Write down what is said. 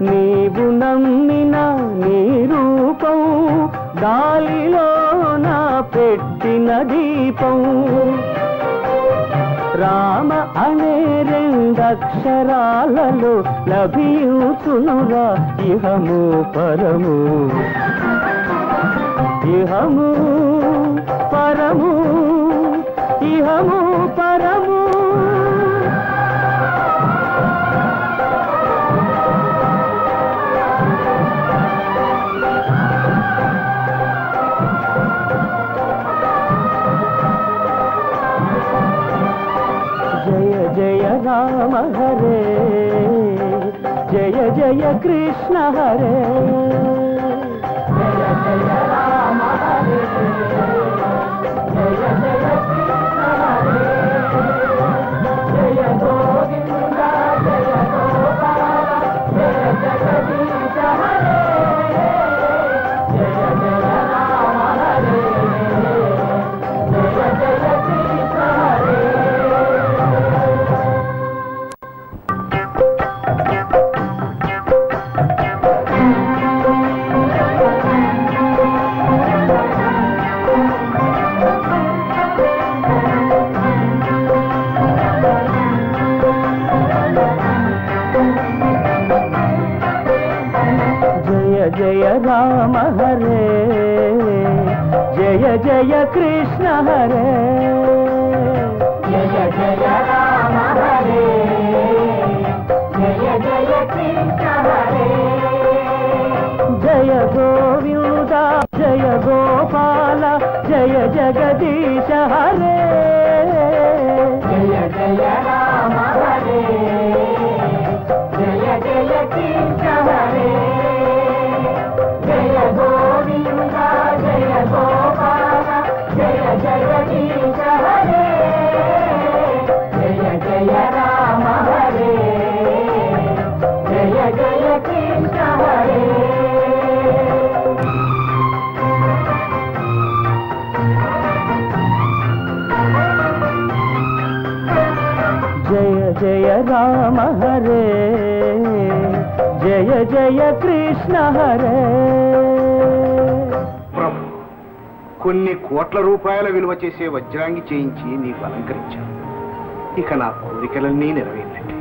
నీవు నమ్మిన నీ రూపం గాలిలో నా పెట్టిన దీపం రామ అనే రెండక్షరాలలో లభించునురా ఇహము పరము ఇహము పరము ఇహము పరము జయ జయ రామ హరే జయ జయ కృష్ణ హరే జయ జయ రామ హరే జయ జయ కృష్ణ హరే జయ గోవింద జయ గోపాల జయ జగదీశ హరే జయ జయ రామ హరే జయ జయ కృష్ణ హరే जय राम हरे जय जय कृष्ण हरे जय जय राम हरे जय जय कृष्ण हरे जय गोविंद जय गोपाल जय जगदीश हरे जय जय राम हरे जय जय कृष्ण हरे जय गोविंद जय गोपाल जय जगदीश हरे जय जय राम हरे जय जय कृष्ण हरे जय जय राम हरे जय जय कृष्ण हरे కొన్ని కోట్ల రూపాయల విలువ చేసే వజ్రాంగి చేయించి నీకు అలంకరించాను. ఇక నా కోరికలన్నీ నెరవేరినట్టు.